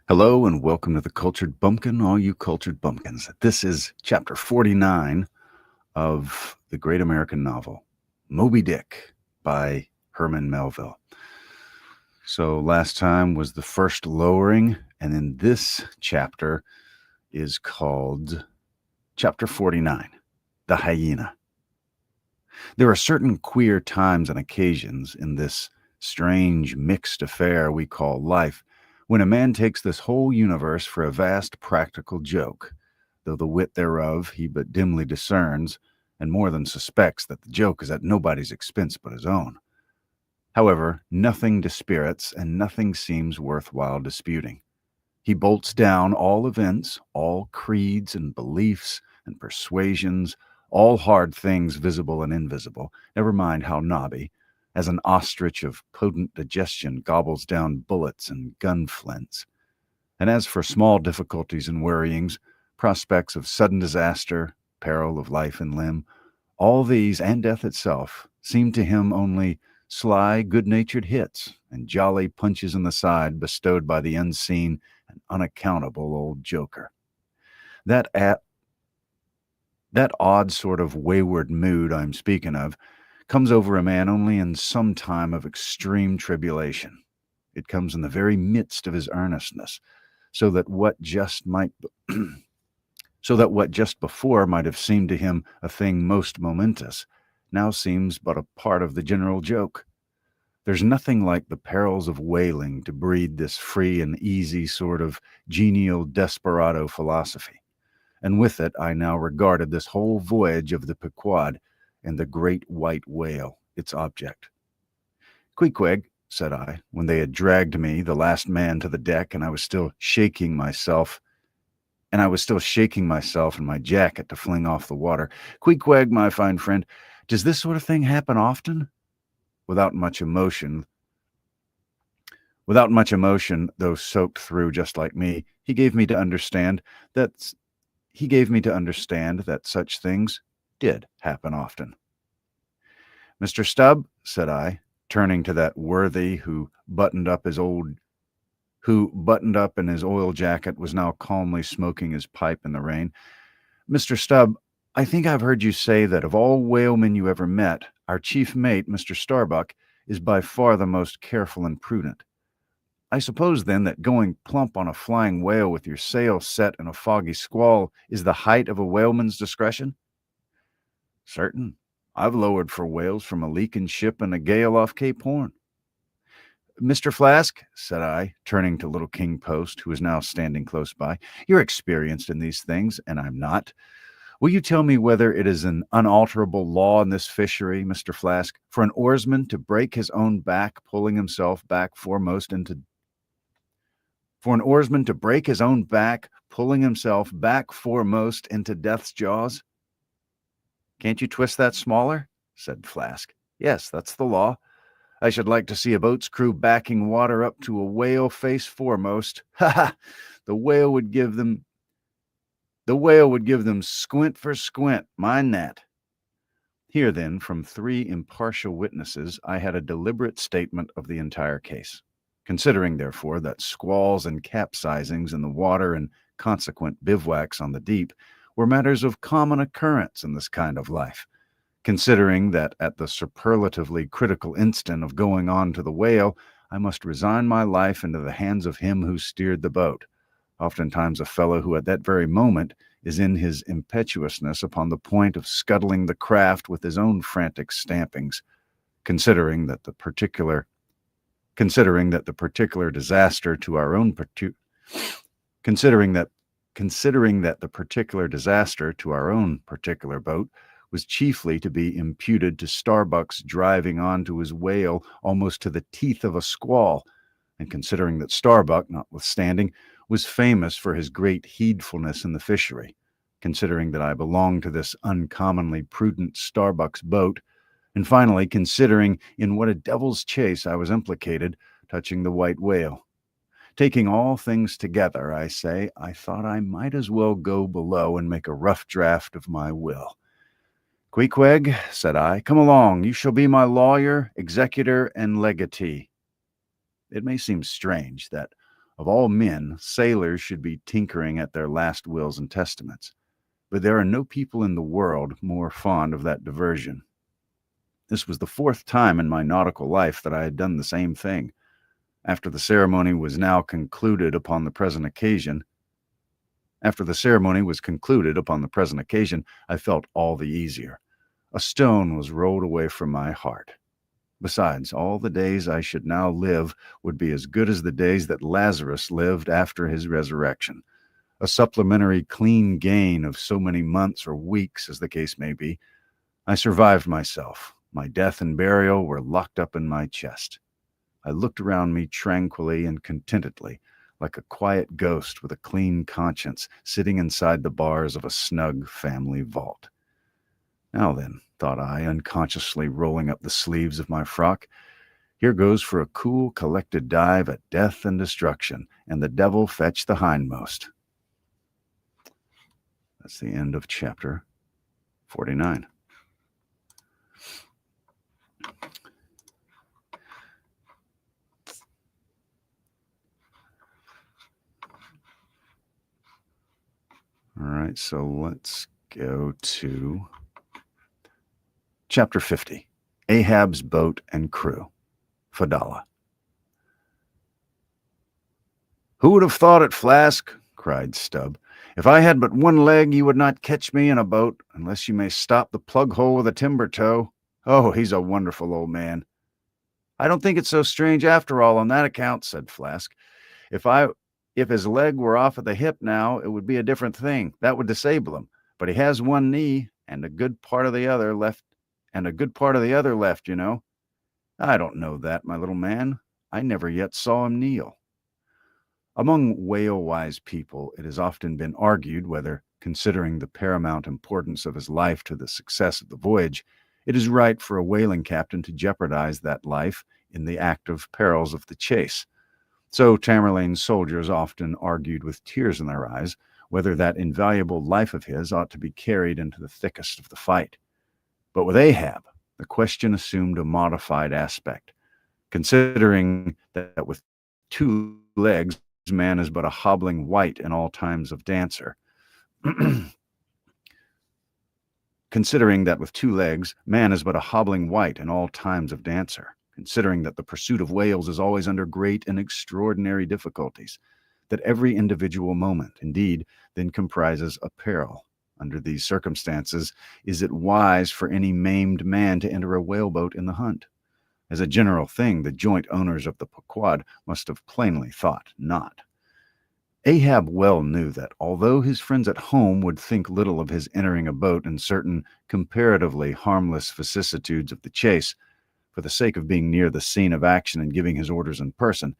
Hello and welcome to the Cultured Bumpkin, all you cultured bumpkins. This is chapter 49 of the great American novel, Moby Dick by Herman Melville. So last time was the first lowering, and then this chapter is called chapter 49, The Hyena. There are certain queer times and occasions in this strange mixed affair we call life when a man takes this whole universe for a vast practical joke, though the wit thereof he but dimly discerns, and more than suspects that the joke is at nobody's expense but his own. However, nothing dispirits, and nothing seems worthwhile disputing. He bolts down all events, all creeds and beliefs and persuasions, all hard things visible and invisible, never mind how knobby, as an ostrich of potent digestion gobbles down bullets and gun flints. And as for small difficulties and worryings, prospects of sudden disaster, peril of life and limb, all these and death itself seem to him only sly, good-natured hits and jolly punches in the side bestowed by the unseen and unaccountable old joker. That that odd sort of wayward mood I'm speaking of comes over a man only in some time of extreme tribulation. It comes in the very midst of his earnestness, so that what just might so that what just before might have seemed to him a thing most momentous now seems but a part of the general joke. There's nothing like the perils of whaling to breed this free and easy sort of genial desperado philosophy, and with it I now regarded this whole voyage of the Pequod and the great white whale, its object. "Queequeg," said I, when they had dragged me, the last man, to the deck, and I was still shaking myself and my jacket to fling off the water. "Queequeg, my fine friend, does this sort of thing happen often?" Without much emotion, though soaked through just like me, he gave me to understand that such things did happen often. "Mr. Stubb," said I, turning to that worthy who, buttoned up in his oil jacket, was now calmly smoking his pipe in the rain. "Mr. Stubb, I think I've heard you say that of all whalemen you ever met, our chief mate, Mr. Starbuck, is by far the most careful and prudent. I suppose, then, that going plump on a flying whale with your sail set in a foggy squall is the height of a whaleman's discretion?" "Certain. I've lowered for whales from a leaking ship in a gale off Cape Horn." "Mr. Flask," said I, turning to little King Post, who was now standing close by, "you're experienced in these things, and I'm not. Will you tell me whether it is an unalterable law in this fishery, Mr. Flask, for an oarsman to break his own back, pulling himself back foremost into death's jaws?" "Can't you twist that smaller?" said Flask. "Yes, that's the law. I should like to see a boat's crew backing water up to a whale face foremost. Ha ha! The whale would give them squint for squint. Mind that." Here, then, from three impartial witnesses, I had a deliberate statement of the entire case. Considering, therefore, that squalls and capsizings in the water and consequent bivouacs on the deep were matters of common occurrence in this kind of life, considering that at the superlatively critical instant of going on to the whale, I must resign my life into the hands of him who steered the boat, oftentimes a fellow who at that very moment is in his impetuousness upon the point of scuttling the craft with his own frantic stampings, considering that the particular disaster to our own particular boat was chiefly to be imputed to Starbuck's driving on to his whale almost to the teeth of a squall, and considering that Starbuck, notwithstanding, was famous for his great heedfulness in the fishery, considering that I belonged to this uncommonly prudent Starbuck's boat, and finally considering in what a devil's chase I was implicated touching the white whale. Taking all things together, I say, I thought I might as well go below and make a rough draft of my will. "Queequeg," said I, "come along. You shall be my lawyer, executor, and legatee." It may seem strange that Of all men, sailors should be tinkering at their last wills and testaments. But there are no people in the world more fond of that diversion. This was the fourth time in my nautical life that I had done the same thing. After the ceremony was concluded upon the present occasion, I felt all the easier. A stone was rolled away from my heart. Besides, all the days I should now live would be as good as the days that Lazarus lived after his resurrection. A supplementary clean gain of so many months or weeks, as the case may be. I survived myself. My death and burial were locked up in my chest. I looked around me tranquilly and contentedly, like a quiet ghost with a clean conscience, sitting inside the bars of a snug family vault. Now then, thought I, unconsciously rolling up the sleeves of my frock, here goes for a cool, collected dive at death and destruction, and the devil fetch the hindmost. That's the end of chapter 49. All right, so let's go to Chapter 50, Ahab's Boat and Crew, Fadala. "Who would have thought it, Flask?" cried Stubb. "If I had but one leg, you would not catch me in a boat, unless you may stop the plug hole with a timber toe. Oh, he's a wonderful old man." "I don't think it's so strange after all on that account," said Flask. If his leg were off at the hip now, it would be a different thing. That would disable him. But he has one knee and a good part of the other left, you know." "I don't know that, my little man. I never yet saw him kneel." Among whale-wise people, it has often been argued whether, considering the paramount importance of his life to the success of the voyage, it is right for a whaling captain to jeopardize that life in the active perils of the chase. So Tamerlane's soldiers often argued with tears in their eyes whether that invaluable life of his ought to be carried into the thickest of the fight. But with Ahab, the question assumed a modified aspect, considering that with 2 legs, man is but a hobbling wight in all times of dancer. Considering that with 2 legs, man is but a hobbling wight in all times of dancer. Considering that the pursuit of whales is always under great and extraordinary difficulties, that every individual moment, indeed, then comprises a peril. Under these circumstances, is it wise for any maimed man to enter a whaleboat in the hunt? As a general thing, the joint owners of the Pequod must have plainly thought not. Ahab well knew that, although his friends at home would think little of his entering a boat in certain comparatively harmless vicissitudes of the chase, for the sake of being near the scene of action and giving his orders in person,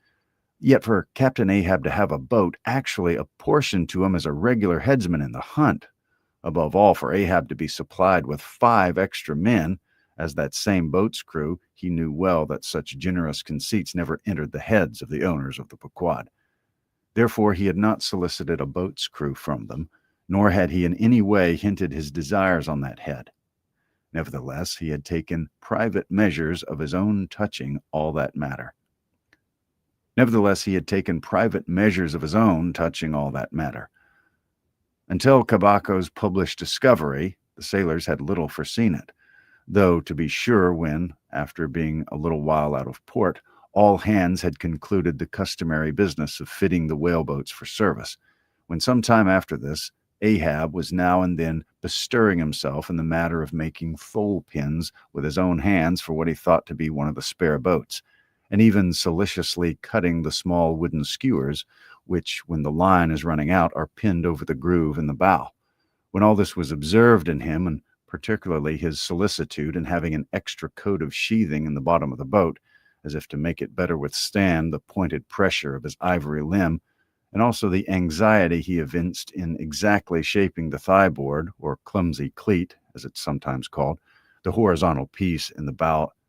yet for Captain Ahab to have a boat actually apportioned to him as a regular headsman in the hunt, above all for Ahab to be supplied with 5 extra men, as that same boat's crew, he knew well that such generous conceits never entered the heads of the owners of the Pequod. Therefore he had not solicited a boat's crew from them, nor had he in any way hinted his desires on that head. Nevertheless, he had taken private measures of his own touching all that matter. Until Cabaco's published discovery, the sailors had little foreseen it, though, to be sure, when, after being a little while out of port, all hands had concluded the customary business of fitting the whaleboats for service, when some time after this, Ahab was now and then bestirring himself in the matter of making thole pins with his own hands for what he thought to be one of the spare boats, and even solicitously cutting the small wooden skewers, which, when the line is running out, are pinned over the groove in the bow. When all this was observed in him, and particularly his solicitude in having an extra coat of sheathing in the bottom of the boat, as if to make it better withstand the pointed pressure of his ivory limb, and also the anxiety he evinced in exactly shaping the thigh-board, or clumsy cleat, as it's sometimes called, the horizontal piece in the boat's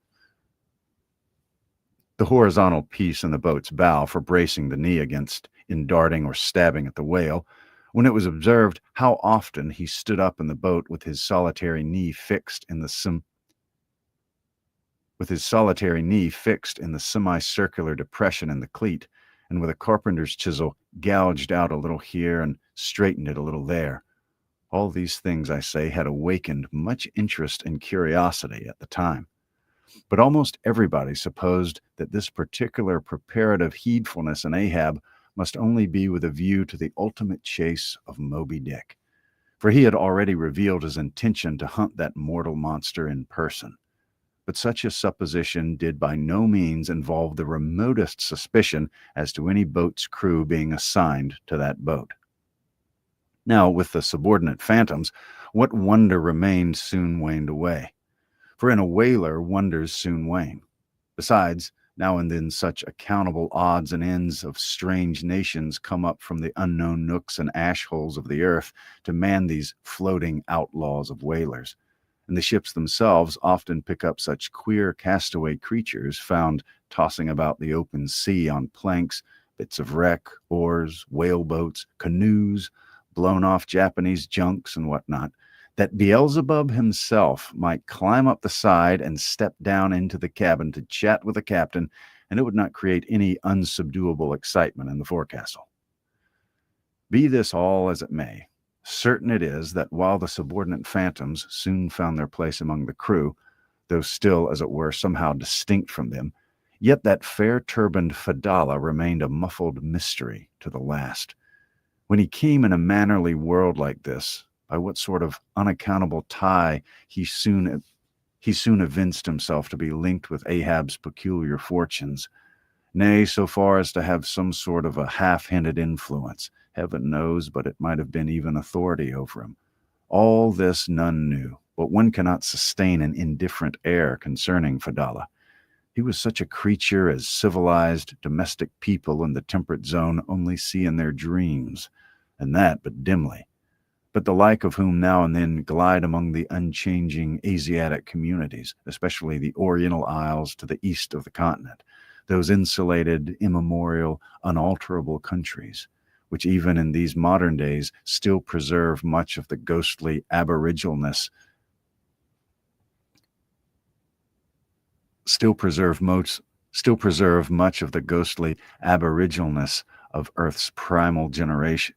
bow for bracing the knee against in darting or stabbing at the whale, when it was observed how often he stood up in the boat with his solitary knee fixed in the semicircular depression in the cleat, and with a carpenter's chisel gouged out a little here and straightened it a little there. All these things, I say, had awakened much interest and curiosity at the time. But almost everybody supposed that this particular preparative heedfulness in Ahab must only be with a view to the ultimate chase of Moby Dick, for he had already revealed his intention to hunt that mortal monster in person. But such a supposition did by no means involve the remotest suspicion as to any boat's crew being assigned to that boat. Now, with the subordinate phantoms, what wonder remained soon waned away. For in a whaler, wonders soon wane. Besides, now and then such accountable odds and ends of strange nations come up from the unknown nooks and ash holes of the earth to man these floating outlaws of whalers. And the ships themselves often pick up such queer castaway creatures found tossing about the open sea on planks, bits of wreck, oars, whaleboats, canoes, blown-off Japanese junks, and whatnot, that Beelzebub himself might climb up the side and step down into the cabin to chat with the captain, and it would not create any unsubduable excitement in the forecastle. Be this all as it may, certain it is that while the subordinate phantoms soon found their place among the crew, though still, as it were, somehow distinct from them, yet that fair-turbaned Fedallah remained a muffled mystery to the last. When he came in a mannerly world like this, by what sort of unaccountable tie he soon evinced himself to be linked with Ahab's peculiar fortunes, nay, so far as to have some sort of a half-hinted influence, heaven knows, but it might have been even authority over him. All this none knew, but one cannot sustain an indifferent air concerning Fedallah. He was such a creature as civilized, domestic people in the temperate zone only see in their dreams, and that but dimly, but the like of whom now and then glide among the unchanging Asiatic communities, especially the Oriental Isles to the east of the continent, those insulated, immemorial, unalterable countries, which even in these modern days still preserve much of the ghostly aboriginalness of Earth's primal generations,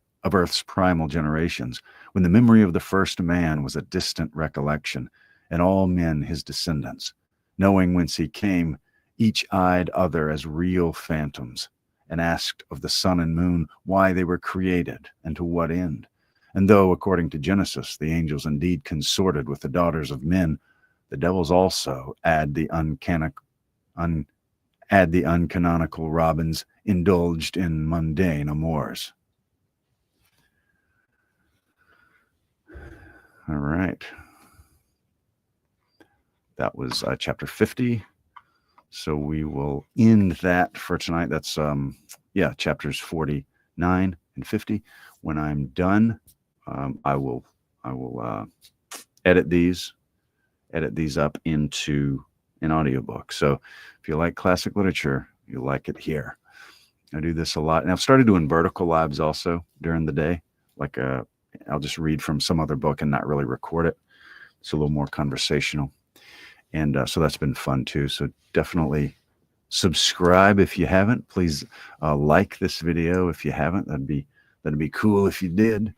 when the memory of the first man was a distant recollection, and all men his descendants, knowing whence he came, each eyed other as real phantoms, and asked of the sun and moon why they were created and to what end. And though, according to Genesis, the angels indeed consorted with the daughters of men, the devils also add the uncanonical Robins indulged in mundane amours. All right. That was chapter 50. So we will end that for tonight. That's chapters 49 and 50. When I'm done, I will edit these up into an audiobook. So if you like classic literature, you'll like it here. I do this a lot, and I've started doing vertical lives also during the day. Like I'll just read from some other book and not really record it. It's a little more conversational. And so that's been fun too. So definitely subscribe if you haven't. Please like this video if you haven't. That'd be cool if you did.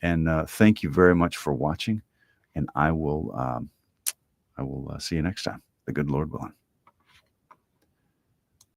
And thank you very much for watching. And I will see you next time. The good Lord willing.